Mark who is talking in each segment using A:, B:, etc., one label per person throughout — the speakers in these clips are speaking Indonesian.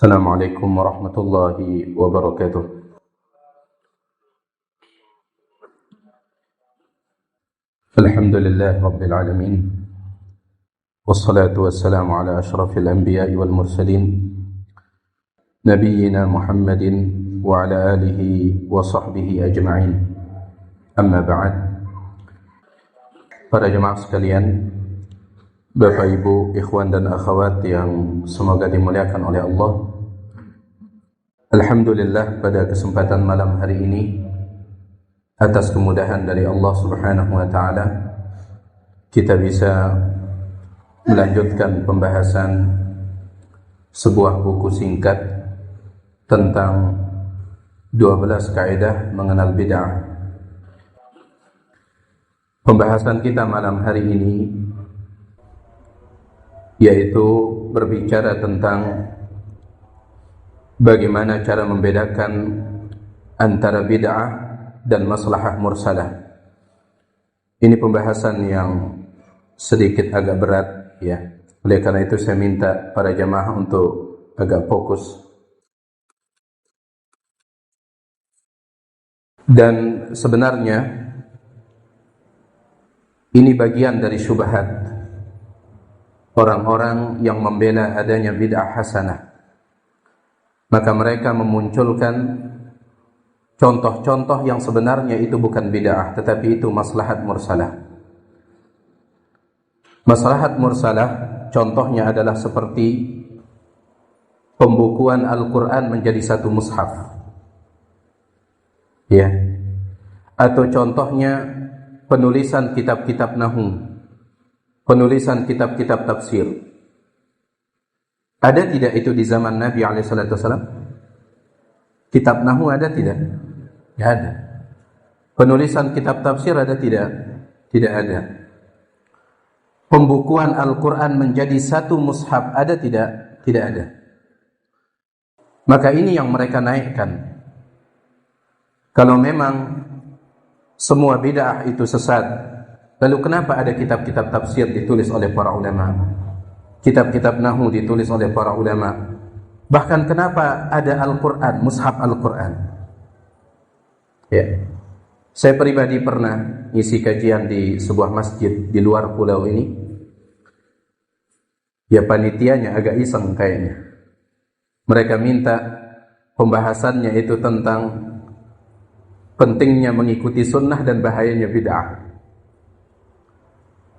A: السلام عليكم ورحمة الله وبركاته. الحمد لله رب العالمين، والصلاة والسلام على أشرف الأنبياء والمرسلين نبينا محمد وعلى آله وصحبه أجمعين. أما بعد. Para jemaah sekalian, Bapak Ibu, ikhwan dan akhwat yang semoga dimuliakan oleh Allah, alhamdulillah pada kesempatan malam hari ini, atas kemudahan dari Allah Subhanahu wa taala, kita bisa melanjutkan pembahasan sebuah buku singkat tentang 12 kaidah mengenal bid'ah. Pembahasan kita malam hari ini yaitu berbicara tentang bagaimana cara membedakan antara bid'ah dan maslahah mursalah. Ini pembahasan yang sedikit agak berat, ya. Oleh karena itu saya minta para jamaah untuk agak fokus. Dan sebenarnya ini bagian dari syubhat orang-orang yang membela adanya bid'ah hasanah. Maka mereka memunculkan contoh-contoh yang sebenarnya itu bukan bid'ah, tetapi itu maslahat mursalah. Maslahat mursalah contohnya adalah seperti pembukuan Al-Quran menjadi satu mushaf, ya. Atau contohnya penulisan kitab-kitab nahwu, penulisan kitab-kitab tafsir. Ada tidak itu di zaman Nabi SAW? Kitab nahwu ada tidak? Tidak ada. Penulisan kitab tafsir ada tidak? Tidak ada. Pembukuan Al-Quran menjadi satu mushaf ada tidak? Tidak ada. Maka ini yang mereka naikkan. Kalau memang semua bid'ah itu sesat, lalu kenapa ada kitab-kitab tafsir ditulis oleh para ulama, kitab-kitab nahwu ditulis oleh para ulama, bahkan kenapa ada Al-Quran, mushaf Al-Quran? Ya, saya pribadi pernah ngisi kajian di sebuah masjid di luar pulau ini. Ya, panitianya agak iseng kayaknya. Mereka minta pembahasannya itu tentang pentingnya mengikuti sunnah dan bahayanya bid'ah.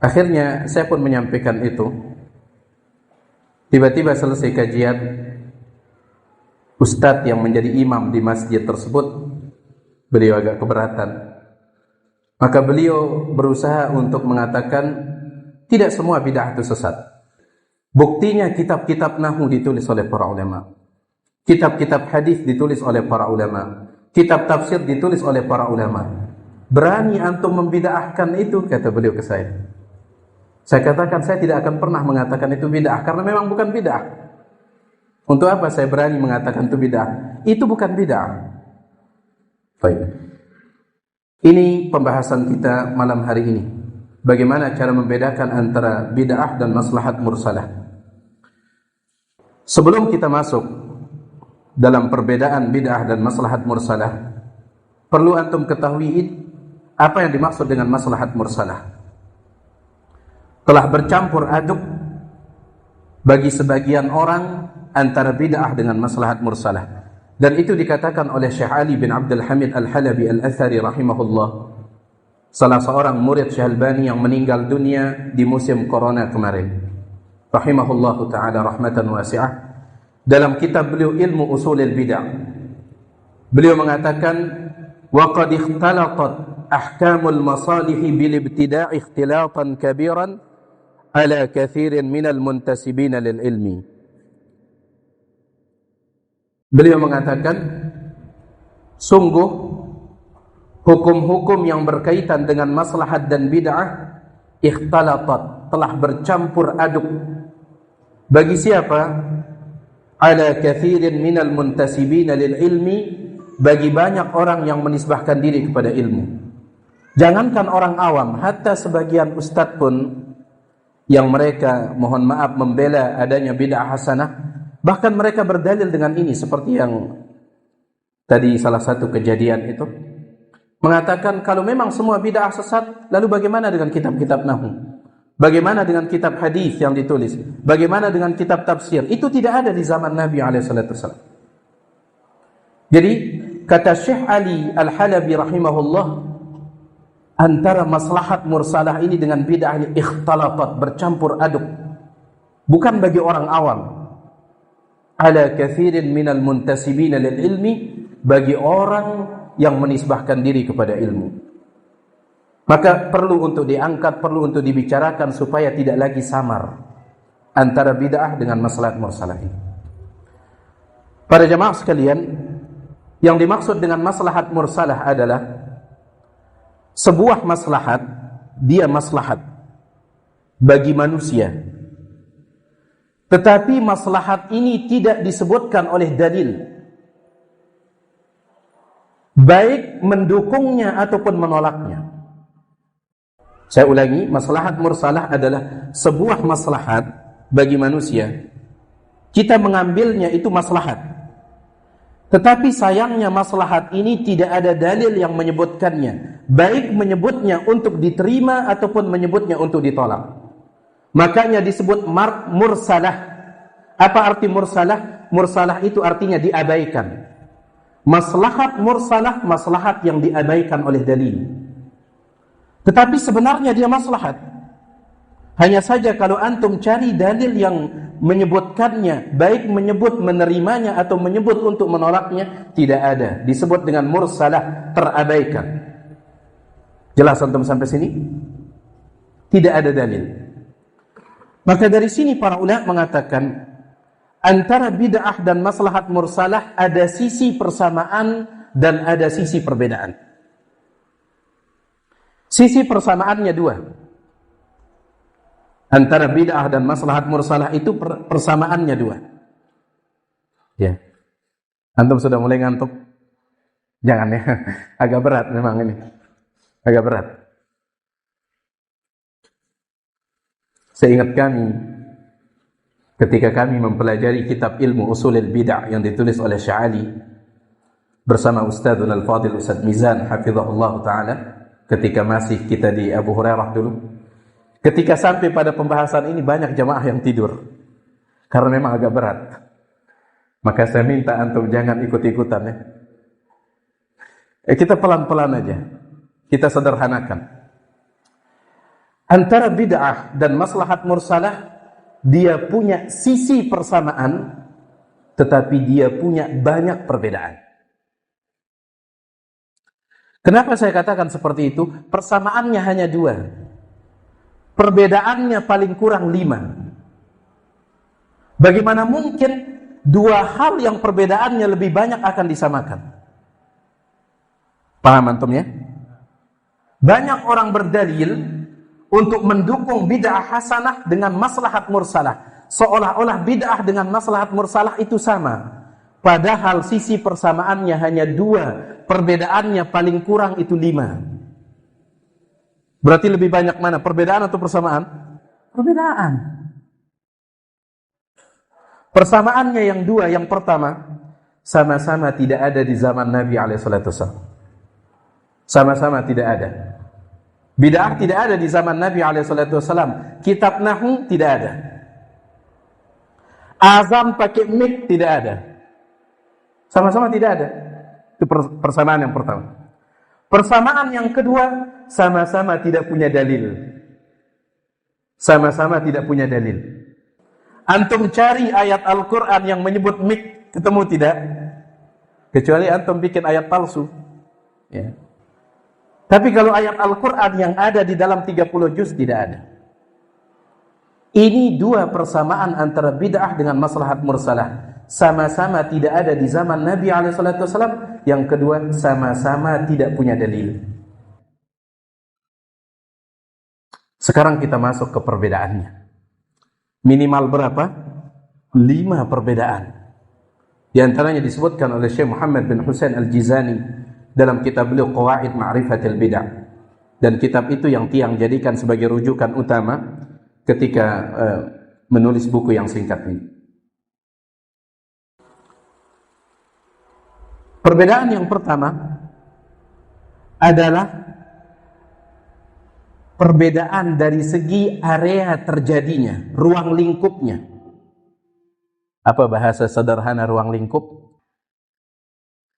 A: Akhirnya saya pun menyampaikan itu. Tiba-tiba selesai kajian, ustadz yang menjadi imam di masjid tersebut, beliau agak keberatan. Maka beliau berusaha untuk mengatakan tidak semua bid'ah itu sesat. Buktinya kitab-kitab nahwu ditulis oleh para ulama, kitab-kitab hadis ditulis oleh para ulama, kitab tafsir ditulis oleh para ulama. Berani antum membid'ahkan itu, kata beliau ke saya. Saya katakan saya tidak akan pernah mengatakan itu bid'ah, karena memang bukan bid'ah. Untuk apa saya berani mengatakan itu bid'ah? Itu bukan bid'ah. Baik. Ini pembahasan kita malam hari ini. Bagaimana cara membedakan antara bid'ah dan maslahat mursalah. Sebelum kita masuk dalam perbedaan bid'ah dan maslahat mursalah, perlu antum ketahui apa yang dimaksud dengan maslahat mursalah. Telah bercampur aduk bagi sebagian orang antara bid'ah dengan maslahat mursalah, dan itu dikatakan oleh Syekh Ali bin Abdul Hamid Al-Halabi Al-Athari rahimahullah, salah seorang murid Syekh Albani yang meninggal dunia di musim corona kemarin, rahimahullahu ta'ala rahmatan wasi'ah. Dalam kitab beliau Ilmu Usulil Bid'ah, beliau mengatakan, wa qad ikhtalatat ahkamul masalihi bil ibtida'i ikhtilatan kabiran ala kathirin minal muntasibina lil ilmi. Beliau mengatakan, sungguh hukum-hukum yang berkaitan dengan maslahat dan bid'ah ikhtalatat, telah bercampur aduk. Bagi siapa? Ala kathirin minal muntasibina lil ilmi, bagi banyak orang yang menisbahkan diri kepada ilmu. Jangankan orang awam, hatta sebagian ustadz pun yang mereka, mohon maaf, membela adanya bid'ah hasanah, Bahkan mereka berdalil dengan ini, seperti yang tadi salah satu kejadian itu, mengatakan kalau memang semua bid'ah sesat, lalu bagaimana dengan kitab-kitab nahwu? Bagaimana dengan kitab hadis yang ditulis? Bagaimana dengan kitab tafsir? Itu tidak ada di zaman Nabi SAW. Jadi kata Syekh Ali Al-Halabi rahimahullah, antara maslahat mursalah ini dengan bid'ah ini ikhtalatat, bercampur aduk. Bukan bagi orang awam. Ala kathirin minal muntasibina lil ilmi, bagi orang yang menisbahkan diri kepada ilmu. Maka perlu untuk diangkat, perlu untuk dibicarakan supaya tidak lagi samar antara bid'ah dengan maslahat mursalah ini. Para jamaah sekalian, yang dimaksud dengan maslahat mursalah adalah sebuah maslahat, dia maslahat bagi manusia, tetapi maslahat ini tidak disebutkan oleh dalil, baik mendukungnya ataupun menolaknya. Saya ulangi, maslahat mursalah adalah sebuah maslahat bagi manusia. Kita mengambilnya itu maslahat. Tetapi sayangnya maslahat ini tidak ada dalil yang menyebutkannya, baik menyebutnya untuk diterima ataupun menyebutnya untuk ditolak. Makanya disebut mursalah. Apa arti mursalah? Mursalah itu artinya diabaikan. Maslahat mursalah, maslahat yang diabaikan oleh dalil. Tetapi sebenarnya dia maslahat. Hanya saja kalau antum cari dalil yang menyebutkannya, baik menyebut menerimanya atau menyebut untuk menolaknya, tidak ada. Disebut dengan mursalah, terabaikan. Jelas antum sampai sini? Tidak ada dalil. Maka dari sini para ulama mengatakan, antara bid'ah dan maslahat mursalah ada sisi persamaan dan ada sisi perbedaan. Sisi persamaannya dua. Antara bid'ah dan maslahat mursalah itu persamaannya dua. Ya. Antum sudah mulai ngantuk? Jangan ya. Agak berat memang ini. Agak berat. Seingat kami, ketika kami mempelajari kitab ilmu usulil bid'ah yang ditulis oleh Sya'ali bersama Ustadzul Al-Fadil Ustadz Mizan hafizahullah ta'ala, ketika masih kita di Abu Hurairah dulu, ketika sampai pada pembahasan ini banyak jamaah yang tidur karena memang agak berat. Maka saya minta antum jangan ikut-ikutan ya. Kita pelan-pelan aja, kita sederhanakan. Antara bid'ah dan maslahat mursalah, dia punya sisi persamaan, tetapi dia punya banyak perbedaan. Kenapa saya katakan seperti itu? Persamaannya hanya dua, perbedaannya paling kurang 5. Bagaimana mungkin dua hal yang perbedaannya lebih banyak akan disamakan? Paham antum ya? Banyak orang berdalil untuk mendukung bid'ah hasanah dengan maslahat mursalah, seolah-olah bid'ah dengan maslahat mursalah itu sama. Padahal sisi persamaannya hanya 2, perbedaannya paling kurang itu 5. Berarti lebih banyak mana? Perbedaan atau persamaan? Perbedaan. Persamaannya yang 2, yang pertama, sama-sama tidak ada di zaman Nabi SAW. Sama-sama tidak ada. Bid'ah tidak ada di zaman Nabi SAW. Kitab nahwu tidak ada. Azan pakai mik tidak ada. Sama-sama tidak ada. Itu persamaan yang pertama. Persamaan yang kedua, sama-sama tidak punya dalil. Sama-sama tidak punya dalil. Antum cari ayat Al-Quran yang menyebut mik, ketemu tidak? Kecuali antum bikin ayat palsu. Ya. Tapi kalau ayat Al-Quran yang ada di dalam 30 juz tidak ada. Ini 2 persamaan antara bid'ah dengan maslahat mursalah. Sama-sama tidak ada di zaman Nabi SAW. Yang kedua, sama-sama tidak punya dalil. Sekarang kita masuk ke perbedaannya. Minimal berapa? 5 perbedaan. Di antaranya disebutkan oleh Syekh Muhammad bin Husain Al-Jizani dalam kitab beliau Qawaid Ma'rifatil Bid'ah. Dan kitab itu yang Tiang jadikan sebagai rujukan utama ketika menulis buku yang singkat ini. Perbedaan yang pertama adalah perbedaan dari segi area terjadinya, ruang lingkupnya. Apa bahasa sederhana ruang lingkup?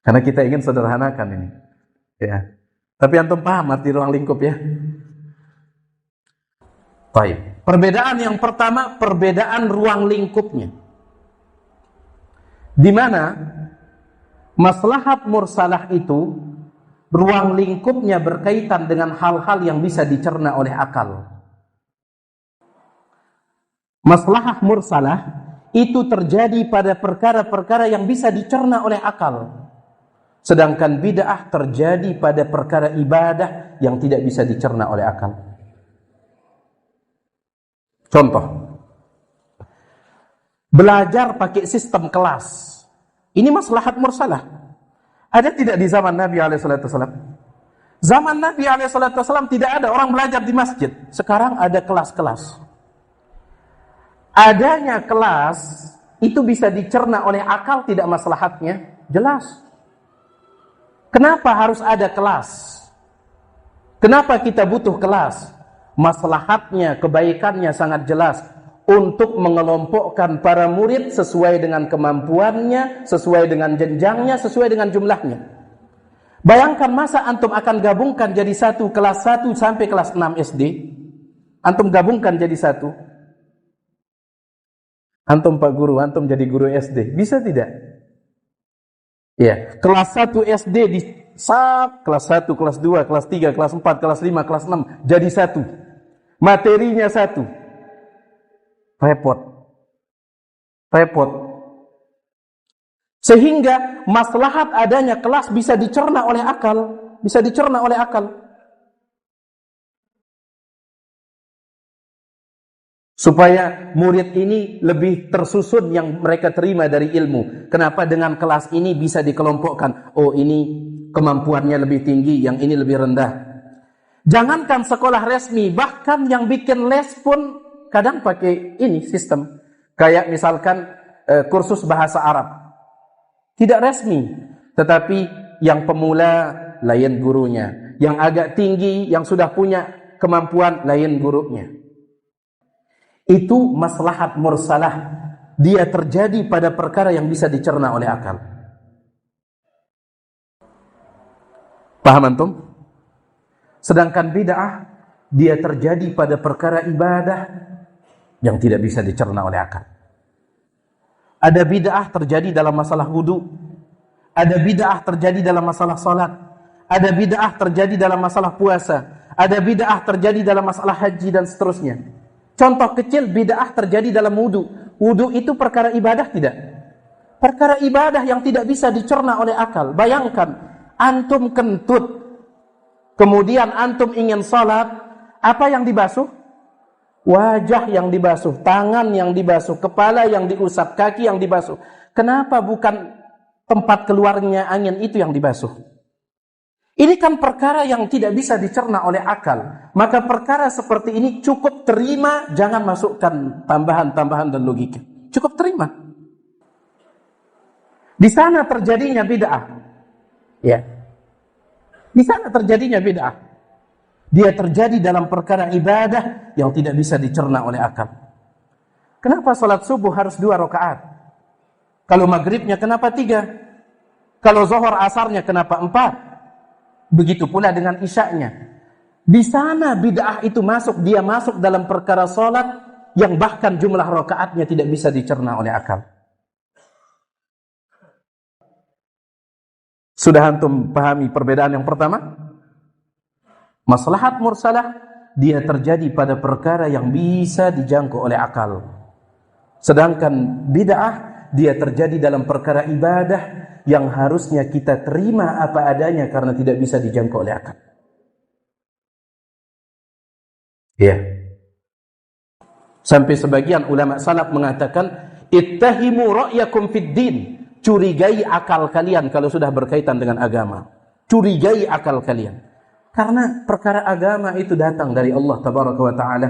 A: Karena kita ingin sederhanakan ini. Ya. Tapi antum paham arti ruang lingkup ya? Baik. Perbedaan yang pertama, perbedaan ruang lingkupnya. Di mana maslahat mursalah itu ruang lingkupnya berkaitan dengan hal-hal yang bisa dicerna oleh akal. Maslahah mursalah itu terjadi pada perkara-perkara yang bisa dicerna oleh akal. Sedangkan bid'ah terjadi pada perkara ibadah yang tidak bisa dicerna oleh akal. Contoh, belajar pakai sistem kelas. Ini maslahat mursalah. Ada tidak di zaman Nabi SAW? Zaman Nabi SAW tidak ada orang belajar di masjid. Sekarang ada kelas-kelas. Adanya kelas itu bisa dicerna oleh akal tidak maslahatnya? Jelas. Kenapa harus ada kelas? Kenapa kita butuh kelas? Maslahatnya, kebaikannya sangat jelas. Untuk mengelompokkan para murid sesuai dengan kemampuannya, sesuai dengan jenjangnya, sesuai dengan jumlahnya. Bayangkan masa antum akan gabungkan jadi satu, kelas 1 sampai kelas 6 SD. Antum gabungkan jadi satu. Antum Pak Guru, antum jadi guru SD. Bisa tidak? Ya, kelas 1 SD di kelas 1, kelas 2, kelas 3, kelas 4, kelas 5, kelas 6 jadi satu. Materinya satu. Repot. Sehingga maslahat adanya kelas bisa dicerna oleh akal, supaya murid ini lebih tersusun yang mereka terima dari ilmu. Kenapa dengan kelas ini bisa dikelompokkan? Oh, ini kemampuannya lebih tinggi, yang ini lebih rendah. Jangankan sekolah resmi, bahkan yang bikin les pun kadang pakai ini sistem. Kayak misalkan kursus bahasa Arab. Tidak resmi. Tetapi yang pemula lain gurunya. Yang agak tinggi, yang sudah punya kemampuan lain gurunya. Itu maslahat mursalah. Dia terjadi pada perkara yang bisa dicerna oleh akal. Paham antum? Sedangkan bid'ah dia terjadi pada perkara ibadah yang tidak bisa dicerna oleh akal. Ada bid'ah terjadi dalam masalah wudu, ada bid'ah terjadi dalam masalah salat, ada bid'ah terjadi dalam masalah puasa, ada bid'ah terjadi dalam masalah haji dan seterusnya. Contoh kecil, bid'ah terjadi dalam wudu. Wudu itu perkara ibadah tidak? Perkara ibadah yang tidak bisa dicerna oleh akal. Bayangkan, antum kentut, kemudian antum ingin salat, apa yang dibasuh? Wajah yang dibasuh, tangan yang dibasuh, kepala yang diusap, kaki yang dibasuh. Kenapa bukan tempat keluarnya angin itu yang dibasuh? Ini kan perkara yang tidak bisa dicerna oleh akal. Maka perkara seperti ini cukup terima, jangan masukkan tambahan-tambahan dan logika. Cukup terima. Di sana terjadinya bid'ah. Ya. Di sana terjadinya bid'ah. Dia terjadi dalam perkara ibadah yang tidak bisa dicerna oleh akal. Kenapa salat subuh harus 2 rakaat? Kalau maghribnya kenapa 3? Kalau zuhur asarnya kenapa 4? Begitu pula dengan isya'nya. Di sana bid'ah itu masuk, dia masuk dalam perkara salat yang bahkan jumlah rakaatnya tidak bisa dicerna oleh akal. Sudah antum pahami perbedaan yang pertama? Maslahat mursalah dia terjadi pada perkara yang bisa dijangkau oleh akal. Sedangkan bid'ah dia terjadi dalam perkara ibadah yang harusnya kita terima apa adanya karena tidak bisa dijangkau oleh akal. Ya. Sampai sebagian ulama salaf mengatakan, ittahimu ra'yakum fid din. Curigai akal kalian kalau sudah berkaitan dengan agama. Curigai akal kalian. Karena perkara agama itu datang dari Allah Tabaraka wa Ta'ala.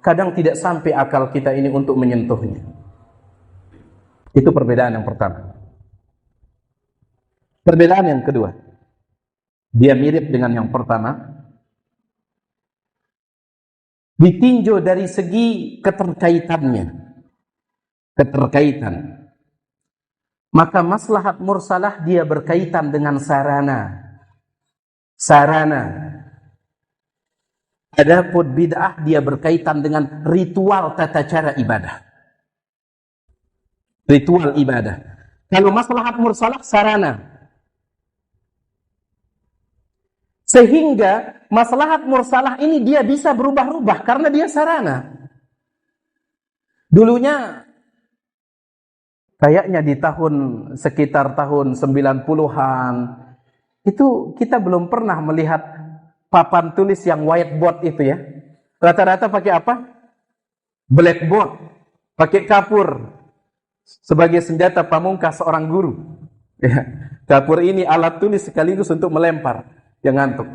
A: Kadang tidak sampai akal kita ini untuk menyentuhnya. Itu perbedaan yang pertama. Perbedaan yang kedua, dia mirip dengan yang pertama ditinjau dari segi keterkaitannya. Maka maslahat mursalah dia berkaitan dengan sarana. Adapun bid'ah dia berkaitan dengan ritual tata cara ibadah. Ritual ibadah. Kalau maslahat mursalah sarana. Sehingga maslahat mursalah ini dia bisa berubah-ubah karena dia sarana. Dulunya kayaknya di sekitar tahun 90-an itu kita belum pernah melihat papan tulis yang whiteboard itu ya. Rata-rata pakai apa? Blackboard, pakai kapur sebagai senjata pamungkas seorang guru. Ya. Kapur ini alat tulis sekaligus untuk melempar yang ngantuk.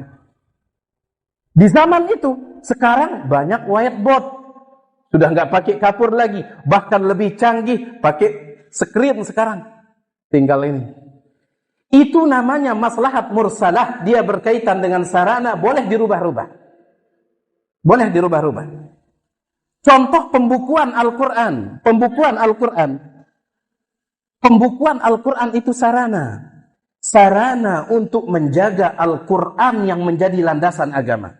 A: Di zaman itu, sekarang banyak whiteboard. Sudah nggak pakai kapur lagi, bahkan lebih canggih, pakai screen sekarang. Tinggal ini. Itu namanya maslahat mursalah, dia berkaitan dengan sarana, boleh dirubah-rubah. Boleh dirubah-rubah. Contoh pembukuan Al-Quran. Pembukuan Al-Quran itu sarana. Sarana untuk menjaga Al-Quran yang menjadi landasan agama.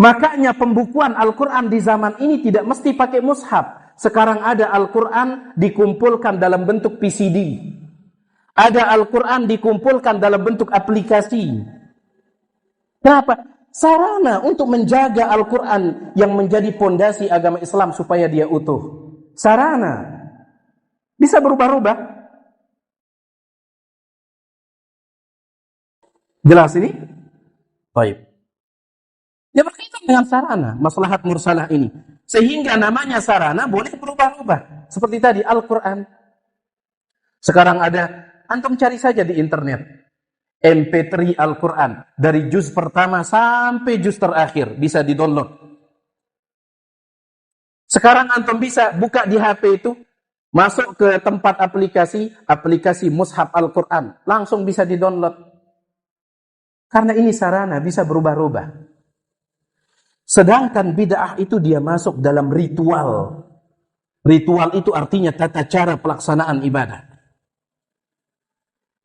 A: Makanya pembukuan Al-Quran di zaman ini tidak mesti pakai mushaf. Sekarang ada Al-Quran dikumpulkan dalam bentuk PCD. Ada Al-Quran dikumpulkan dalam bentuk aplikasi. Kenapa? Sarana untuk menjaga Al-Quran yang menjadi pondasi agama Islam supaya dia utuh. Sarana. Bisa berubah-ubah. Jelas ini? Baik. Dia berkaitan dengan sarana, maslahat mursalah ini. Sehingga namanya sarana boleh berubah-ubah. Seperti tadi Al-Quran. Sekarang ada, antum cari saja di internet. MP3 Al-Quran. Dari juz pertama sampai juz terakhir. Bisa di-download. Sekarang antum bisa buka di HP itu. Masuk ke tempat aplikasi Mushaf Al-Quran. Langsung bisa di-download. Karena ini sarana, bisa berubah-ubah. Sedangkan bid'ah itu dia masuk dalam ritual. Ritual itu artinya tata cara pelaksanaan ibadah.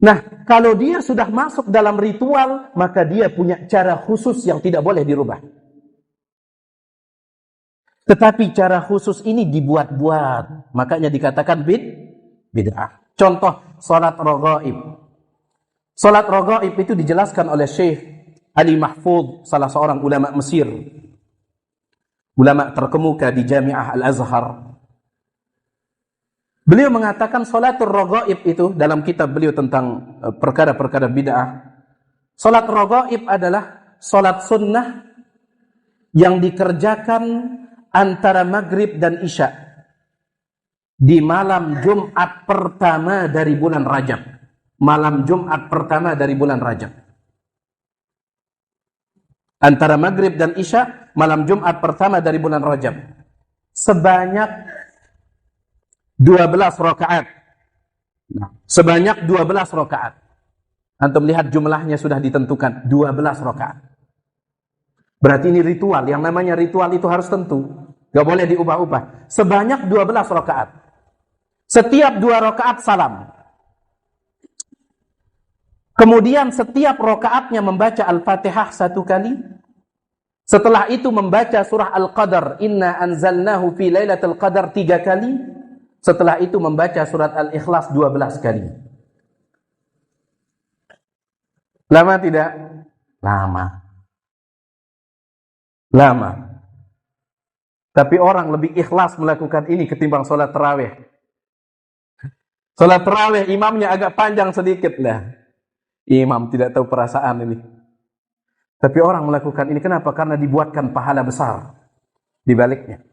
A: Nah, kalau dia sudah masuk dalam ritual, maka dia punya cara khusus yang tidak boleh dirubah. Tetapi cara khusus ini dibuat-buat. Makanya dikatakan bid'ah. Contoh, salat raghaib. Salat raghaib itu dijelaskan oleh Syekh Ali Mahfudz, salah seorang ulama Mesir. Ulama terkemuka di Jami'ah Al-Azhar. Beliau mengatakan salatul raghaib itu dalam kitab beliau tentang perkara-perkara bid'ah. Salat raghaib adalah salat sunnah yang dikerjakan antara maghrib dan isya di malam Jumat pertama dari bulan Rajab. Malam Jumat pertama dari bulan Rajab. Antara maghrib dan isya, malam Jumat pertama dari bulan Rajab. Sebanyak 12 rakaat. Nah, sebanyak 12 rakaat. Antum lihat jumlahnya sudah ditentukan, 12 rakaat. Berarti ini ritual, yang namanya ritual itu harus tentu. Gak boleh diubah-ubah. Sebanyak 12 rakaat. Setiap 2 rakaat salam. Kemudian setiap rakaatnya membaca Al-Fatihah 1 kali. Setelah itu membaca surah Al-Qadar, Inna anzalnahu fi lailatul qadar 3 kali. Setelah itu membaca surat Al-Ikhlas 12 kali. Lama tidak? Lama. Tapi orang lebih ikhlas melakukan ini ketimbang sholat tarawih. Sholat tarawih imamnya agak panjang sedikit lah. Imam tidak tahu perasaan ini. Tapi orang melakukan ini kenapa? Karena dibuatkan pahala besar di baliknya.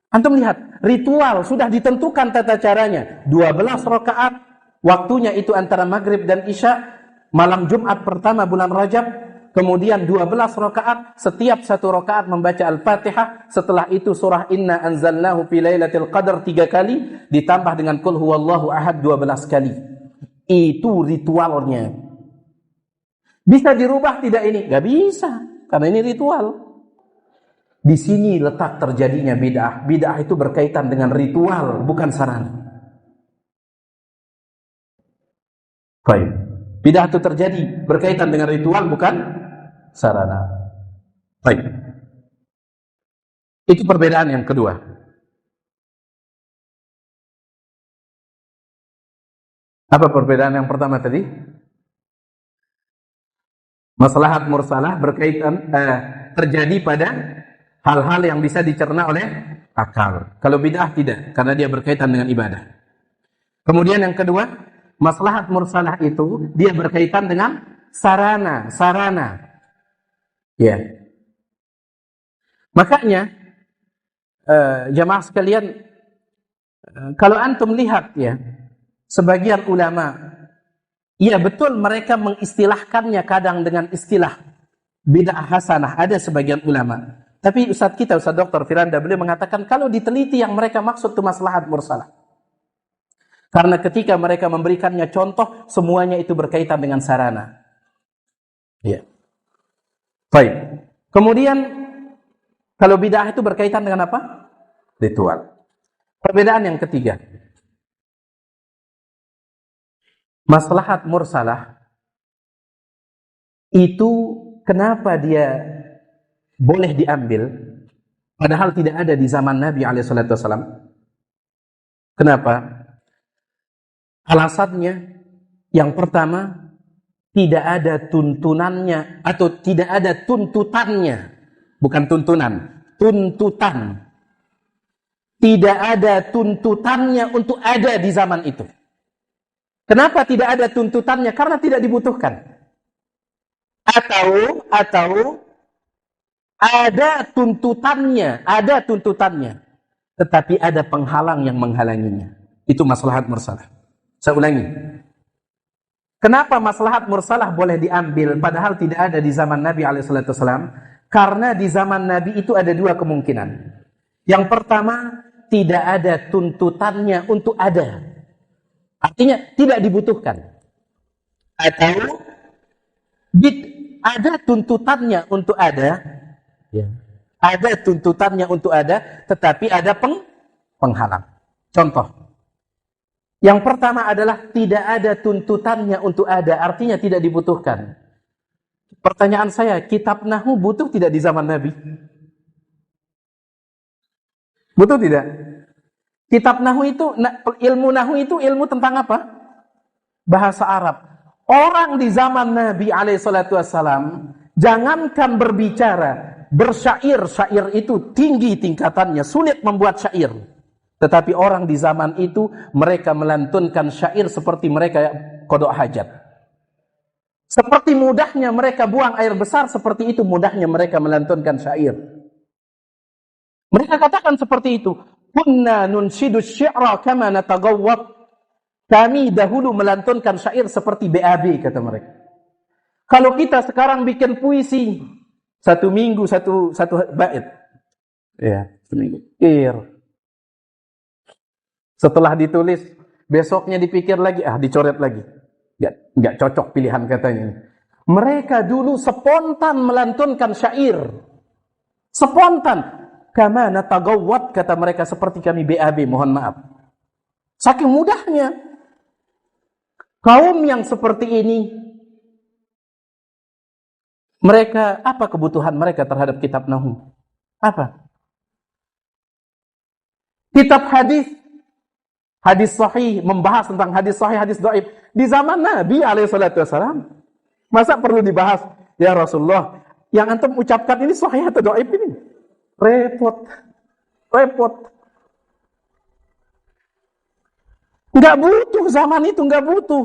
A: Antum lihat, ritual sudah ditentukan tata caranya. 12 rakaat, waktunya itu antara maghrib dan isya, malam Jumat pertama bulan Rajab. Kemudian 12 rakaat, setiap 1 rakaat membaca Al-Fatihah. Setelah itu surah Inna anzalnahu fi lailatul qadar 3 kali, ditambah dengan Qul huwallahu ahad 12 kali. Itu ritualnya. Bisa dirubah tidak ini? Gak bisa, karena ini ritual. Di sini letak terjadinya bid'ah. Bid'ah itu berkaitan dengan ritual, bukan sarana. Baik. Bid'ah itu terjadi berkaitan dengan ritual, bukan sarana. Baik. Itu perbedaan yang kedua. Apa perbedaan yang pertama tadi? Maslahat mursalah berkaitan terjadi pada hal-hal yang bisa dicerna oleh akal. Kalau bid'ah tidak, karena dia berkaitan dengan ibadah. Kemudian yang kedua, maslahat mursalah itu dia berkaitan dengan sarana. Ya. Makanya jamaah sekalian, kalau antum lihat ya, sebagian ulama, iya betul mereka mengistilahkannya kadang dengan istilah bid'ah hasanah, ada sebagian ulama. Tapi Ustaz Dr. Firanda, beliau mengatakan kalau diteliti yang mereka maksud itu maslahat mursalah. Karena ketika mereka memberikannya contoh, semuanya itu berkaitan dengan sarana. Iya. Baik. Kemudian kalau bid'ah itu berkaitan dengan apa? Ritual. Perbedaan yang ketiga. Maslahat mursalah itu kenapa dia boleh diambil padahal tidak ada di zaman Nabi SAW? Kenapa? Alasannya yang pertama, tidak ada tuntunannya atau tidak ada tuntutannya, bukan tuntunan, tuntutan. Tidak ada tuntutannya untuk ada di zaman itu. Kenapa tidak ada tuntutannya? Karena tidak dibutuhkan. Atau ada tuntutannya, tetapi ada penghalang yang menghalanginya. Itu maslahat mursalah. Saya ulangi. Kenapa maslahat mursalah boleh diambil padahal tidak ada di zaman Nabi SAW? Karena di zaman Nabi itu ada dua kemungkinan. Yang pertama, tidak ada tuntutannya untuk ada. Artinya tidak dibutuhkan. Atau ada tuntutannya untuk ada. Ya. Ada tuntutannya untuk ada, tetapi ada penghalang. Contoh. Yang pertama adalah tidak ada tuntutannya untuk ada, artinya tidak dibutuhkan. Pertanyaan saya, kitab Nahwu butuh tidak di zaman Nabi? Butuh tidak? Kitab Nahwu itu, ilmu Nahwu itu ilmu tentang apa? Bahasa Arab. Orang di zaman Nabi SAW, jangankan berbicara, bersyair, syair itu tinggi tingkatannya, sulit membuat syair. Tetapi orang di zaman itu, mereka melantunkan syair seperti mereka kodok hajat. Seperti mudahnya mereka buang air besar, seperti itu mudahnya mereka melantunkan syair. Mereka katakan seperti itu. Kunna nunshidu syi'ra kama natagawwab. Kami dahulu melantunkan syair seperti BAB, kata mereka. Kalau kita sekarang bikin puisi, satu minggu satu bait. Ya, seminggu. Setelah ditulis, besoknya dipikir lagi, dicoret lagi. Enggak cocok pilihan katanya. Mereka dulu spontan melantunkan syair. Spontan. Kama natagawwat, kata mereka, seperti kami BAB, mohon maaf. Saking mudahnya. Kaum yang seperti ini, mereka, apa kebutuhan mereka terhadap kitab Nahwu? Apa? Kitab hadis sahih, membahas tentang hadis sahih, hadis dhaif. Di zaman Nabi SAW, masa perlu dibahas? Ya Rasulullah, yang antum ucapkan ini sahih atau dhaif ini? Repot. Nggak butuh zaman itu, nggak butuh.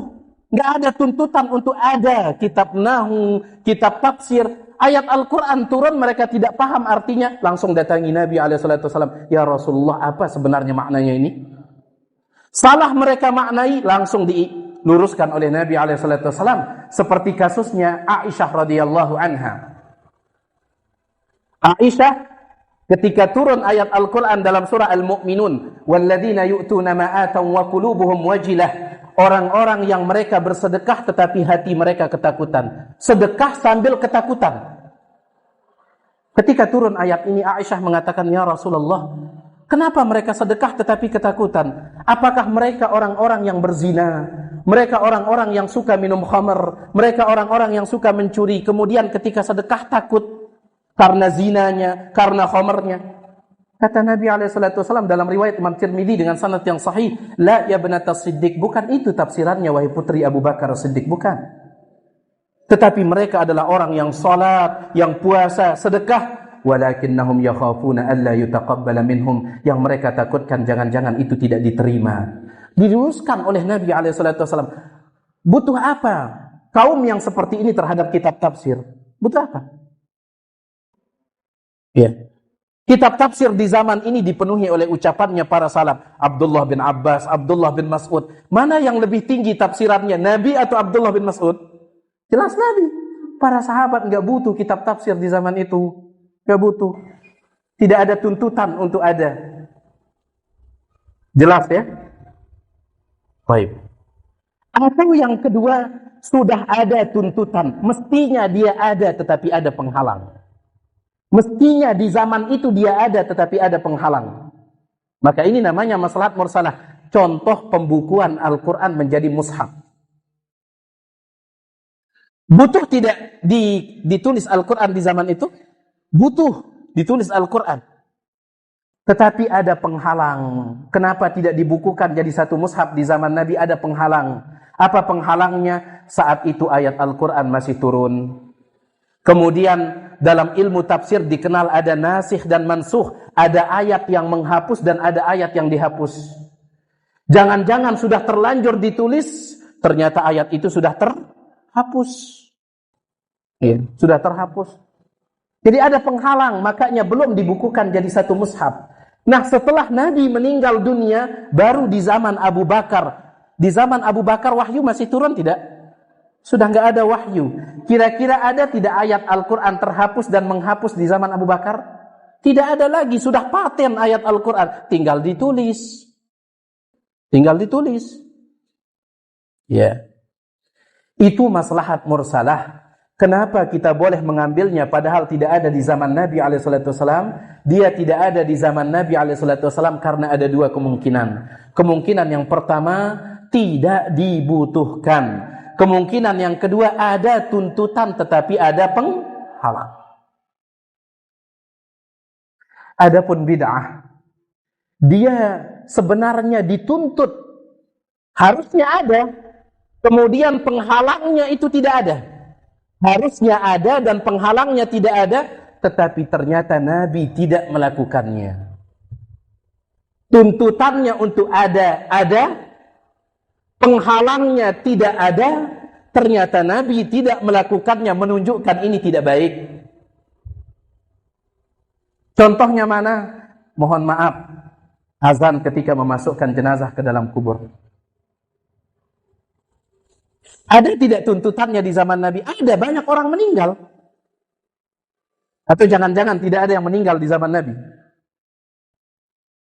A: Nggak ada tuntutan untuk ada kitab Nahwu, kitab tafsir. Ayat Al-Quran turun, mereka tidak paham artinya, langsung datangi Nabi SAW. Ya Rasulullah, apa sebenarnya maknanya ini? Salah mereka maknai, langsung diluruskan oleh Nabi SAW. Seperti kasusnya Aisyah radhiyallahu anha. Aisyah Ketika turun ayat Al-Quran dalam surah Al-Mu'minun, walladzina yu'tuna ma ataw wa qulubuhum wajilah, orang-orang yang mereka bersedekah tetapi hati mereka ketakutan. Sedekah sambil ketakutan. Ketika turun ayat ini, Aisyah mengatakan, ya Rasulullah, kenapa mereka sedekah tetapi ketakutan? Apakah mereka orang-orang yang berzina? Mereka orang-orang yang suka minum khamr? Mereka orang-orang yang suka mencuri? Kemudian ketika sedekah takut karena zinanya, karena khamarnya. Kata Nabi SAW dalam riwayat Imam Tirmidzi dengan sanad yang sahih, la ya banatas Siddiq, bukan itu tafsirannya wahai putri Abu Bakar Siddiq, bukan. Tetapi mereka adalah orang yang salat, yang puasa, sedekah, walakinnahum yakhafuna alla yutaqabbala minhum, yang mereka takutkan jangan-jangan itu tidak diterima. Diluruskan oleh Nabi SAW. Butuh apa kaum yang seperti ini terhadap kitab tafsir? Butuh apa? Ya. Kitab tafsir di zaman ini dipenuhi oleh ucapannya para salaf. Abdullah bin Abbas, Abdullah bin Mas'ud. Mana yang lebih tinggi tafsirannya, Nabi atau Abdullah bin Mas'ud? Jelas Nabi. Para sahabat enggak butuh kitab tafsir di zaman itu. Enggak butuh. Tidak ada tuntutan untuk ada. Jelas ya? Baik. Atau yang kedua, sudah ada tuntutan. Mestinya dia ada tetapi ada penghalang. Mestinya di zaman itu dia ada tetapi ada penghalang. Maka ini namanya maslahat mursalah. Contoh pembukuan Al-Quran menjadi mushaf. Butuh tidak ditulis Al-Quran di zaman itu? Butuh ditulis Al-Quran. Tetapi ada penghalang. Kenapa tidak dibukukan jadi satu mushaf di zaman Nabi? Ada penghalang. Apa penghalangnya? Saat itu ayat Al-Quran masih turun. Kemudian dalam ilmu tafsir dikenal ada nasikh dan mansukh. Ada ayat yang menghapus dan ada ayat yang dihapus. Jangan-jangan sudah terlanjur ditulis, ternyata ayat itu sudah terhapus. Ya, sudah terhapus. Jadi ada penghalang, makanya belum dibukukan jadi satu mushaf. Nah, setelah Nabi meninggal dunia, baru di zaman Abu Bakar. Di zaman Abu Bakar wahyu masih turun tidak? Sudah nggak ada wahyu. Kira-kira ada tidak ayat Al-Quran terhapus dan menghapus di zaman Abu Bakar? Tidak ada lagi. Sudah paten ayat Al-Quran. Tinggal ditulis. Tinggal ditulis. Ya. Itu maslahat mursalah. Kenapa kita boleh mengambilnya padahal tidak ada di zaman Nabi SAW? Dia tidak ada di zaman Nabi SAW karena ada dua kemungkinan. Kemungkinan yang pertama, tidak dibutuhkan. Kemungkinan yang kedua, ada tuntutan tetapi ada penghalang. Adapun bid'ah, dia sebenarnya dituntut, harusnya ada, kemudian penghalangnya itu tidak ada. Harusnya ada dan penghalangnya tidak ada, tetapi ternyata Nabi tidak melakukannya. Tuntutannya untuk ada, penghalangnya tidak ada, ternyata Nabi tidak melakukannya, menunjukkan ini tidak baik. Contohnya mana? Mohon maaf, azan ketika memasukkan jenazah ke dalam kubur. Ada tidak tuntutannya di zaman Nabi? Ada, banyak orang meninggal. Atau jangan-jangan tidak ada yang meninggal di zaman Nabi?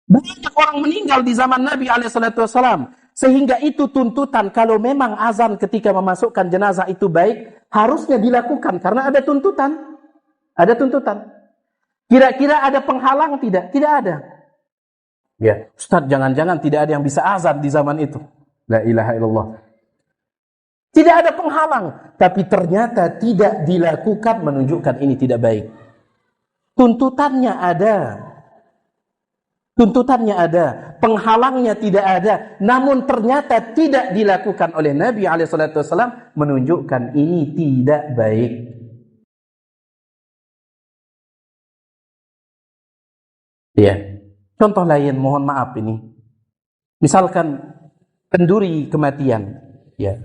A: Banyak orang meninggal di zaman Nabi SAW. Sehingga itu tuntutan, kalau memang azan ketika memasukkan jenazah itu baik, harusnya dilakukan karena ada tuntutan. Ada tuntutan. Kira-kira ada penghalang tidak? Tidak ada. Ya, Ustaz, jangan-jangan tidak ada yang bisa azan di zaman itu. La ilaha illallah. Tidak ada penghalang, tapi ternyata tidak dilakukan, menunjukkan ini tidak baik. Tuntutannya ada. Tuntutannya ada, penghalangnya tidak ada, namun ternyata tidak dilakukan oleh Nabi SAW, menunjukkan ini tidak baik. Ya, contoh lain, mohon maaf ini. Misalkan kenduri kematian, ya.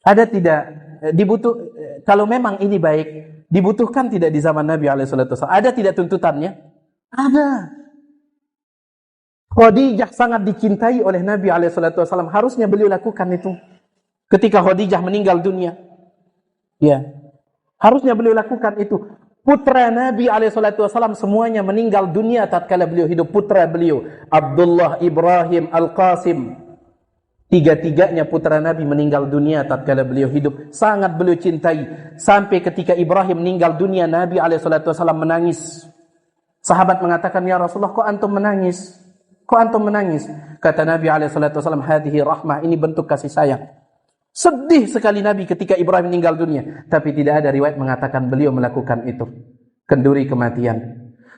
A: Ada tidak kalau memang ini baik, dibutuhkan tidak di zaman Nabi SAW? Ada tidak tuntutannya? Ada. Khadijah sangat dicintai oleh Nabi SAW. Harusnya beliau lakukan itu. Ketika Khadijah meninggal dunia. Ya. Harusnya beliau lakukan itu. Putra Nabi SAW semuanya meninggal dunia tatkala beliau hidup. Putra beliau, Abdullah, Ibrahim, Al-Qasim, tiga-tiganya putra Nabi meninggal dunia tatkala beliau hidup. Sangat beliau cintai. Sampai ketika Ibrahim meninggal dunia, Nabi SAW menangis. Sahabat mengatakan, ya Rasulullah, kok antum menangis? Kok antum menangis? Kata Nabi SAW, hadihi rahmah, ini bentuk kasih sayang. Sedih sekali Nabi ketika Ibrahim meninggal dunia. Tapi tidak ada riwayat mengatakan beliau melakukan itu. Kenduri kematian.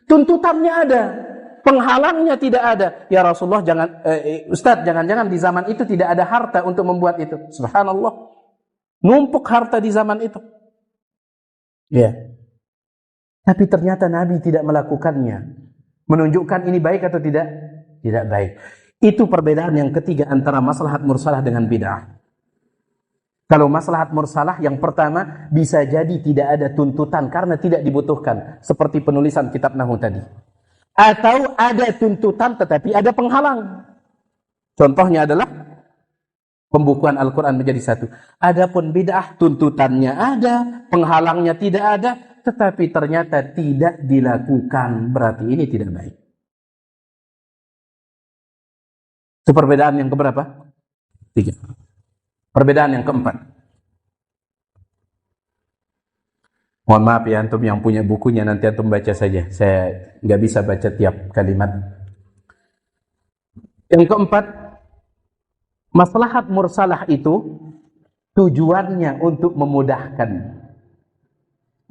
A: Tuntutannya ada, penghalangnya tidak ada. Ya Rasulullah, Ustaz, jangan-jangan di zaman itu tidak ada harta untuk membuat itu. Subhanallah. Numpuk harta di zaman itu. Ya. Tapi ternyata Nabi tidak melakukannya. Menunjukkan ini baik atau tidak? Tidak baik. Itu perbedaan yang ketiga antara maslahat mursalah dengan bid'ah. Kalau maslahat mursalah yang pertama bisa jadi tidak ada tuntutan karena tidak dibutuhkan. Seperti penulisan kitab Nahwu tadi. Atau ada tuntutan tetapi ada penghalang. Contohnya adalah pembukuan Al-Quran menjadi satu. Adapun bid'ah tuntutannya ada, penghalangnya tidak ada, tetapi ternyata tidak dilakukan. Berarti ini tidak baik. Itu perbedaan yang keberapa? 3. Perbedaan yang keempat. Mohon maaf ya antum yang punya bukunya, nanti antum baca saja. Saya nggak bisa baca tiap kalimat. Yang keempat, maslahat mursalah itu tujuannya untuk memudahkan.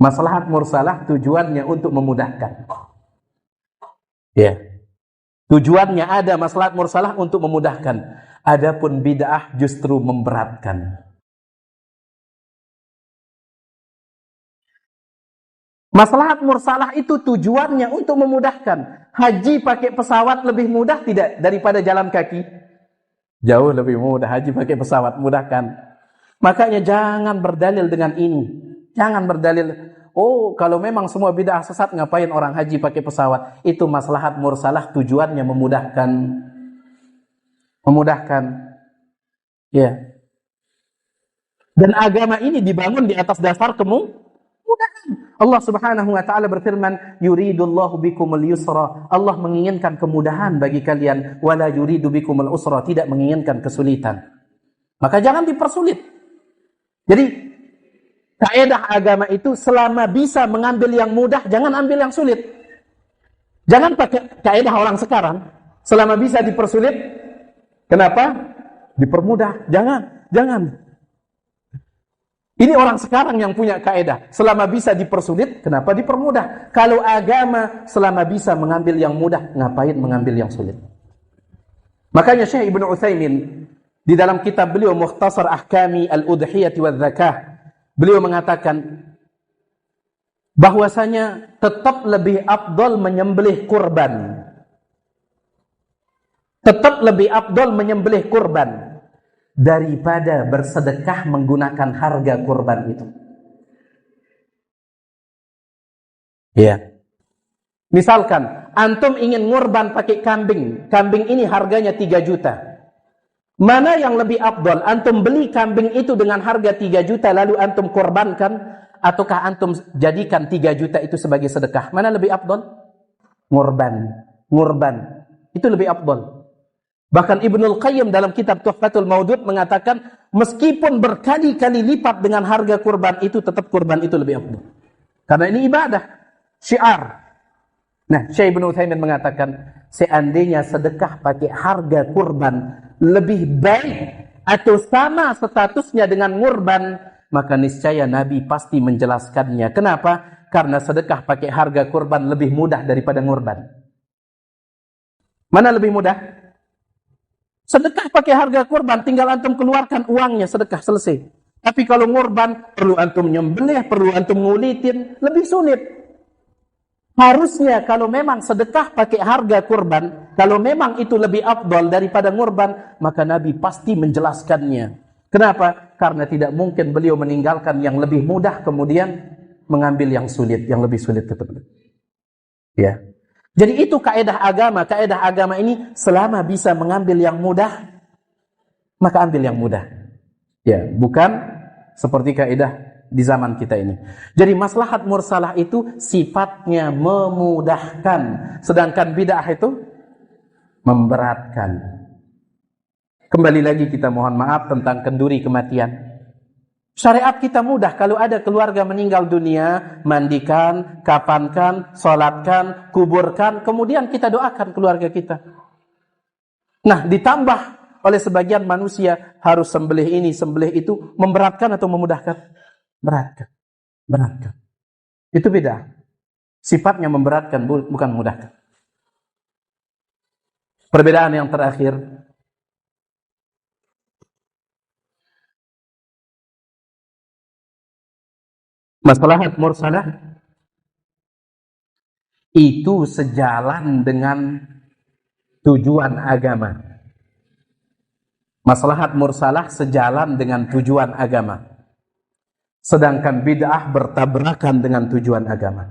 A: Maslahat mursalah tujuannya untuk memudahkan. Ya. Tujuannya ada maslahat mursalah untuk memudahkan. Adapun bid'ah justru memberatkan. Maslahat mursalah itu tujuannya untuk memudahkan. Haji pakai pesawat lebih mudah tidak daripada jalan kaki? Jauh lebih mudah haji pakai pesawat, mudahkan. Makanya jangan berdalil dengan ini. Jangan berdalil, oh kalau memang semua bid'ah sesat ngapain orang haji pakai pesawat? Itu maslahat mursalah tujuannya memudahkan. Memudahkan. Ya. Dan agama ini dibangun di atas dasar kemudahan. Allah Subhanahu wa taala berfirman, yuridullahu bikumul yusra. Allah menginginkan kemudahan bagi kalian, wala yuridu bikumul usra, tidak menginginkan kesulitan. Maka jangan dipersulit. Jadi kaidah agama itu selama bisa mengambil yang mudah, jangan ambil yang sulit. Jangan pakai kaidah orang sekarang, selama bisa dipersulit, kenapa? Dipermudah. Jangan. Ini orang sekarang yang punya kaidah. Selama bisa dipersulit, kenapa dipermudah? Kalau agama selama bisa mengambil yang mudah, ngapain mengambil yang sulit? Makanya Syekh Ibnu Utsaimin di dalam kitab beliau Mukhtasar Ahkami Al-Udhiyah wa Zakah, beliau mengatakan bahwasanya tetap lebih afdal menyembelih kurban. Tetap lebih afdal menyembelih kurban daripada bersedekah menggunakan harga kurban itu. Ya. Misalkan antum ingin ngurban pakai kambing. Kambing ini harganya 3 juta. Mana yang lebih afdal? Antum beli kambing itu dengan harga 3 juta lalu antum kurbankan, ataukah antum jadikan 3 juta itu sebagai sedekah? Mana lebih afdal? Ngurban. Itu lebih afdal. Bahkan Ibnul Qayyim dalam kitab Tuhfatul Maudud mengatakan, meskipun berkali-kali lipat dengan harga kurban itu, tetap kurban itu lebih afdal. Karena ini ibadah, syiar. Nah, Syekh Ibnu Utsaimin mengatakan, seandainya sedekah pakai harga kurban lebih baik atau sama statusnya dengan ngurban, maka niscaya Nabi pasti menjelaskannya. Kenapa? Karena sedekah pakai harga kurban lebih mudah daripada ngurban. Mana lebih mudah? Sedekah pakai harga kurban, tinggal antum keluarkan uangnya, sedekah, selesai. Tapi kalau ngurban, perlu antum nyembelih, perlu antum ngulitin, lebih sulit. Harusnya kalau memang sedekah pakai harga kurban, kalau memang itu lebih afdal daripada ngurban, maka Nabi pasti menjelaskannya. Kenapa? Karena tidak mungkin beliau meninggalkan yang lebih mudah, kemudian mengambil yang sulit, yang lebih sulit ketemu. Ya. Jadi itu kaidah agama. Kaidah agama ini selama bisa mengambil yang mudah, maka ambil yang mudah. Ya, bukan seperti kaidah di zaman kita ini. Jadi maslahat mursalah itu sifatnya memudahkan, sedangkan bid'ah itu memberatkan. Kembali lagi kita mohon maaf tentang kenduri kematian. Syariat kita mudah, kalau ada keluarga meninggal dunia, mandikan, kafankan, sholatkan, kuburkan, kemudian kita doakan keluarga kita. Nah, ditambah oleh sebagian manusia harus sembelih ini, sembelih itu, memberatkan atau memudahkan? Beratkan. Itu beda. Sifatnya memberatkan, bukan memudahkan. Perbedaan yang terakhir, maslahat mursalah itu sejalan dengan tujuan agama. Maslahat mursalah sejalan dengan tujuan agama. Sedangkan bid'ah bertabrakan dengan tujuan agama.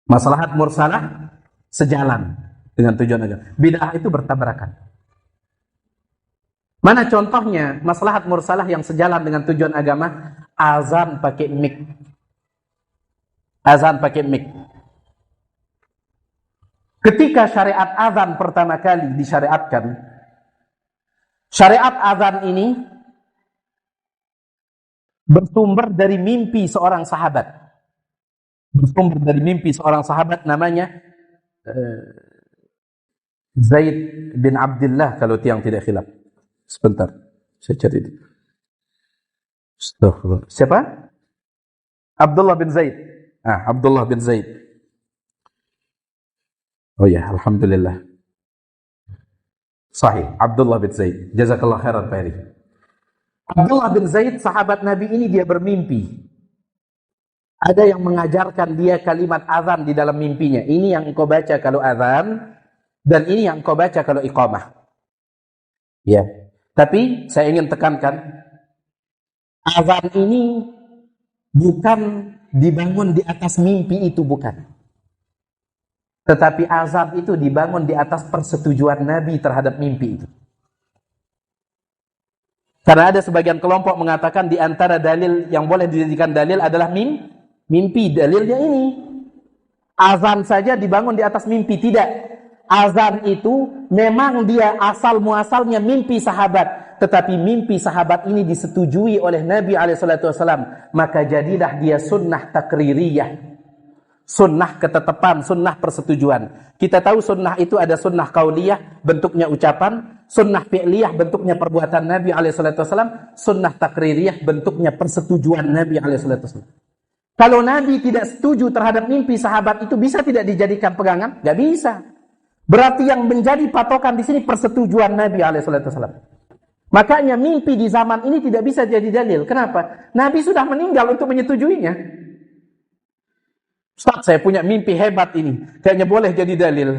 A: Maslahat mursalah sejalan dengan tujuan agama. Bid'ah itu bertabrakan. Mana contohnya maslahat mursalah yang sejalan dengan tujuan agama? Azan pakai mic. Azan pakai mic. Ketika syariat azan pertama kali disyariatkan, syariat azan ini bersumber dari mimpi seorang sahabat. Bersumber dari mimpi seorang sahabat namanya Zaid bin Abdullah kalau tiang tidak khilaf. Sebentar, saya cari itu. Astaghfirullah. Siapa? Abdullah bin Zaid. Abdullah bin Zaid. Oh ya, alhamdulillah. Sahih, Abdullah bin Zaid. Jazakallah khairan Pak Eri. Abdullah bin Zaid, sahabat Nabi ini dia bermimpi. Ada yang mengajarkan dia kalimat azan di dalam mimpinya. Ini yang engkau baca kalau azan, dan ini yang engkau baca kalau iqamah. Ya. Tapi saya ingin tekankan, azan ini bukan dibangun di atas mimpi itu, bukan. Tetapi azan itu dibangun di atas persetujuan Nabi terhadap mimpi itu. Karena ada sebagian kelompok mengatakan di antara dalil yang boleh dijadikan dalil adalah mimpi. Dalilnya ini, azan saja dibangun di atas mimpi. Tidak. Azan itu memang dia asal muasalnya mimpi sahabat, tetapi mimpi sahabat ini disetujui oleh Nabi SAW, maka jadilah dia sunnah takririyah, sunnah ketetapan, sunnah persetujuan. Kita tahu sunnah itu ada sunnah qauliyah, bentuknya ucapan, sunnah fi'liyah, bentuknya perbuatan Nabi SAW, sunnah takririyah, bentuknya persetujuan Nabi SAW. Kalau Nabi tidak setuju terhadap mimpi sahabat itu, bisa tidak dijadikan pegangan? Gak bisa. Berarti yang menjadi patokan di sini persetujuan Nabi SAW. Makanya mimpi di zaman ini tidak bisa jadi dalil. Kenapa? Nabi sudah meninggal untuk menyetujuinya. Ustaz, saya punya mimpi hebat ini, kayaknya boleh jadi dalil.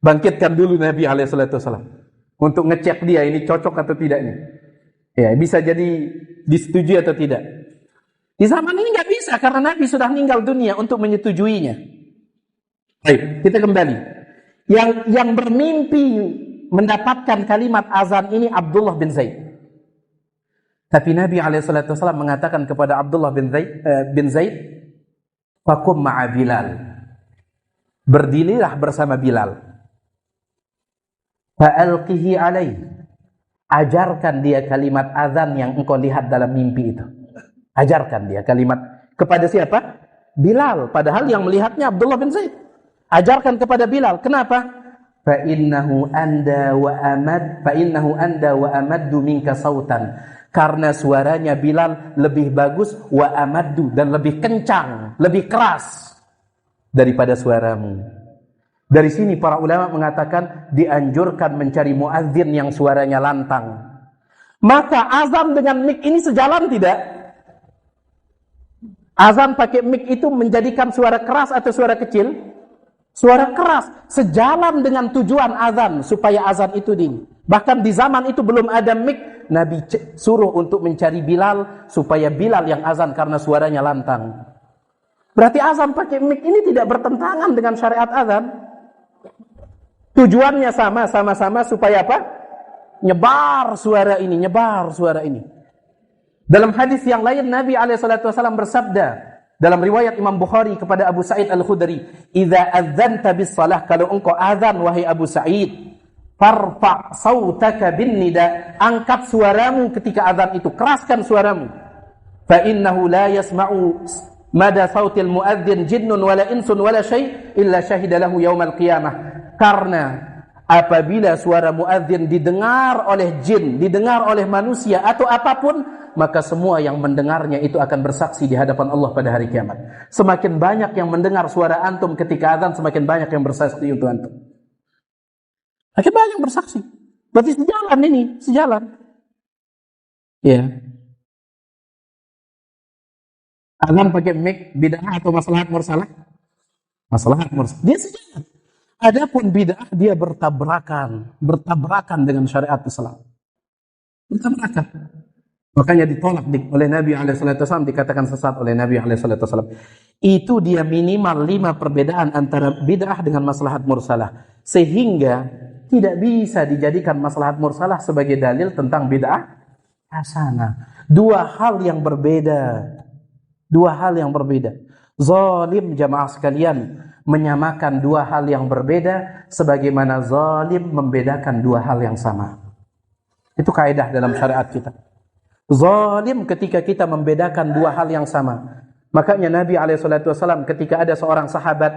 A: Bangkitkan dulu Nabi SAW untuk ngecek dia ini cocok atau tidak ini. Ya, bisa jadi disetujui atau tidak. Di zaman ini nggak bisa karena Nabi sudah meninggal dunia untuk menyetujuinya. Baik, kita kembali. Yang bermimpi mendapatkan kalimat azan ini Abdullah bin Zaid. Tapi Nabi SAW mengatakan kepada Abdullah bin Zaid, "Faqum ma'a Bilal." Berdirilah bersama Bilal. Fa'alqihi alaih. Ajarkan dia kalimat azan yang engkau lihat dalam mimpi itu. Ajarkan dia kalimat kepada siapa? Bilal. Padahal yang melihatnya Abdullah bin Zaid. Ajarkan kepada Bilal. Kenapa? Fa innahu anda wa amaddu minka sautan. Karena suaranya Bilal lebih bagus, wa amaddu, dan lebih kencang, lebih keras daripada suaramu. Dari sini para ulama mengatakan dianjurkan mencari muadzin yang suaranya lantang. Maka azan dengan mik ini sejalan tidak? Azan pakai mik itu menjadikan suara keras atau suara kecil? Suara keras, sejalan dengan tujuan azan, supaya azan itu dini. Bahkan di zaman itu belum ada mik, Nabi suruh untuk mencari Bilal, supaya Bilal yang azan karena suaranya lantang. Berarti azan pakai mik ini tidak bertentangan dengan syariat azan. Tujuannya sama-sama supaya apa? Nyebar suara ini. Dalam hadis yang lain Nabi SAW bersabda dalam riwayat Imam Bukhari kepada Abu Sa'id Al-Khudri, "Idza adzanta bis salah," kalau engkau azan wahai Abu Sa'id, "farfa' sautaka bin nida," angkat suaramu ketika azan itu, keraskan suaramu. "Fa innahu la yasma'u mada sautil muadzin jinnun wala insun wala syai' illa syahida lahu yaumal qiyamah." Karena apabila suara muadzin didengar oleh jin, didengar oleh manusia atau apapun, maka semua yang mendengarnya itu akan bersaksi di hadapan Allah pada hari kiamat. Semakin banyak yang mendengar suara antum ketika azan, semakin banyak yang bersaksi untuk antum. Semakin banyak yang bersaksi. Berarti sejalan ini, sejalan. Ya. Azan pakai mic bid'ah atau maslahat mursalah? Maslahat mursalah. Dia sejalan. Adapun bid'ah dia bertabrakan dengan syariat Islam. Bertabrakan. Makanya ditolak oleh Nabi SAW, dikatakan sesat oleh Nabi SAW. Itu dia minimal 5 perbedaan antara bid'ah dengan maslahat mursalah. Sehingga tidak bisa dijadikan maslahat mursalah sebagai dalil tentang bid'ah hasanah. Dua hal yang berbeda. Zalim jamaah sekalian menyamakan dua hal yang berbeda sebagaimana zalim membedakan dua hal yang sama. Itu kaidah dalam syariat kita. Zalim ketika kita membedakan dua hal yang sama. Makanya Nabi SAW ketika ada seorang sahabat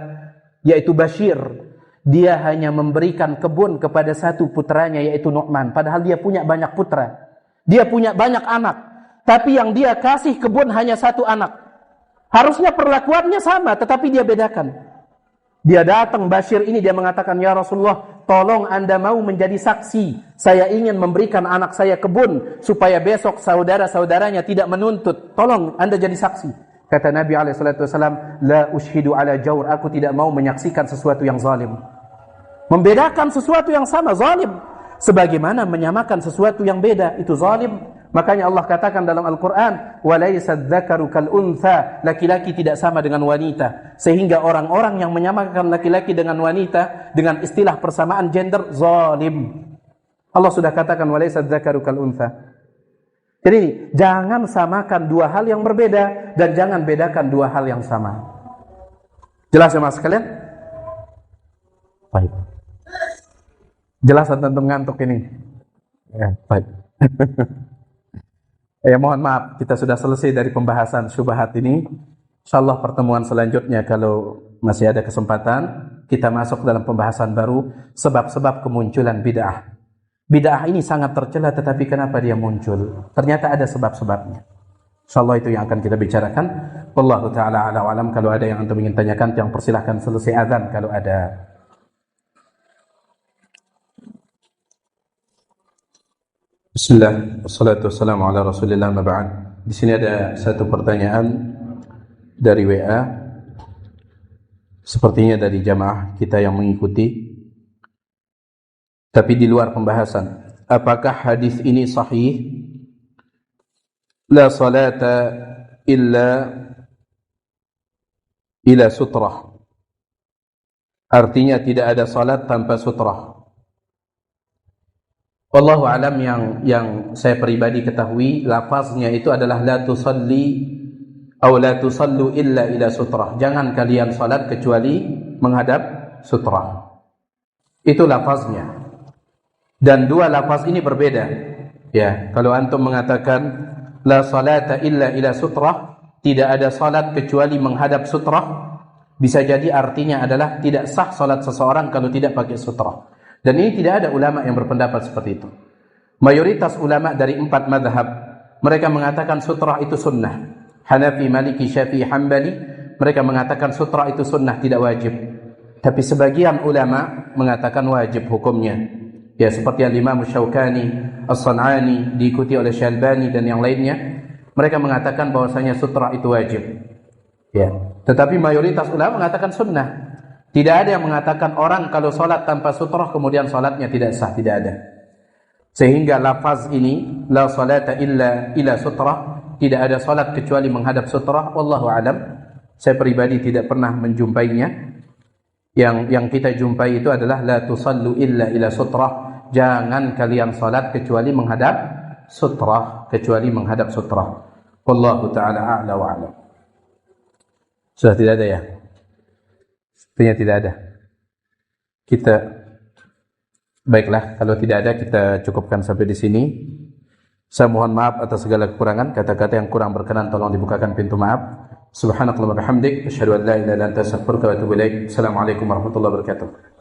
A: yaitu Bashir, dia hanya memberikan kebun kepada satu putranya yaitu Nu'man, padahal dia punya banyak putra, dia punya banyak anak, tapi yang dia kasih kebun hanya satu anak. Harusnya perlakuannya sama, tetapi dia bedakan. Dia datang Bashir ini, dia mengatakan, "Ya Rasulullah, tolong Anda mau menjadi saksi. Saya ingin memberikan anak saya kebun supaya besok saudara-saudaranya tidak menuntut. Tolong Anda jadi saksi." Kata Nabi SAW, "La ushhidu ala jawr." Aku tidak mau menyaksikan sesuatu yang zalim. Membedakan sesuatu yang sama, zalim. Sebagaimana menyamakan sesuatu yang beda, itu zalim. Makanya Allah katakan dalam Al-Quran, "Walaysa dzakaru kal untha." Laki-laki tidak sama dengan wanita. Sehingga orang-orang yang menyamakan laki-laki dengan wanita dengan istilah persamaan gender, zalim. Allah sudah katakan, "Walaysa dzakaru kal untha." Jadi jangan samakan dua hal yang berbeda dan jangan bedakan dua hal yang sama. Jelas ya mas sekalian? Baik. Jelas atau ngantuk ini? Ya, baik. Ya mohon maaf, kita sudah selesai dari pembahasan syubhat ini. InsyaAllah pertemuan selanjutnya kalau masih ada kesempatan, kita masuk dalam pembahasan baru, sebab-sebab kemunculan bid'ah. Bid'ah ini sangat tercela, tetapi kenapa dia muncul? Ternyata ada sebab-sebabnya. InsyaAllah itu yang akan kita bicarakan. Wallahu ta'ala ala alam. Kalau ada yang antum ingin tanyakan, yang persilahkan selesai azan kalau ada. Bismillah, wassalatu wassalamu ala rasulillah, ma ba'd. Di sini ada satu pertanyaan dari WA, sepertinya dari jamaah kita yang mengikuti, tapi di luar pembahasan. Apakah hadis ini sahih? La salata illa sutrah. Artinya tidak ada salat tanpa sutrah. Wallahu alam, yang saya pribadi ketahui lafaznya itu adalah la tusalli atau la tusallu illa ila sutrah. Jangan kalian salat kecuali menghadap sutrah. Itu lafaznya. Dan dua lafaz ini berbeda. Ya, kalau antum mengatakan la salata illa ila sutrah, tidak ada salat kecuali menghadap sutrah, bisa jadi artinya adalah tidak sah salat seseorang kalau tidak pakai sutrah. Dan ini tidak ada ulama yang berpendapat seperti itu. Mayoritas ulama dari 4 madhab, mereka mengatakan sutrah itu sunnah. Hanafi, Maliki, Syafi'i, Hambali, mereka mengatakan sutrah itu sunnah, tidak wajib. Tapi sebagian ulama mengatakan wajib hukumnya. Ya, seperti Imam Syaukani, As-San'ani, diikuti oleh Syalbani dan yang lainnya. Mereka mengatakan bahwasanya sutrah itu wajib. Ya, tetapi mayoritas ulama mengatakan sunnah. Tidak ada yang mengatakan orang kalau sholat tanpa sutrah kemudian sholatnya tidak sah, tidak ada. Sehingga lafaz ini la salata illa sutrah, tidak ada sholat kecuali menghadap sutrah. Wallahu alam, saya pribadi tidak pernah menjumpainya. Yang kita jumpai itu adalah la tusallu illa sutrah, jangan kalian sholat kecuali menghadap sutrah kecuali menghadap sutrah. Wallahu ta'ala a'la wa a'lam. Sudah tidak ada ya? Sepertinya tidak ada. Baiklah, kalau tidak ada kita cukupkan sampai di sini. Saya mohon maaf atas segala kekurangan, kata-kata yang kurang berkenan tolong dibukakan pintu maaf. Subhanakallahumma bihamdik, asyhadu an la ilaha illa anta astaghfiruka wa atubu ilaik. Assalamualaikum warahmatullahi wabarakatuh.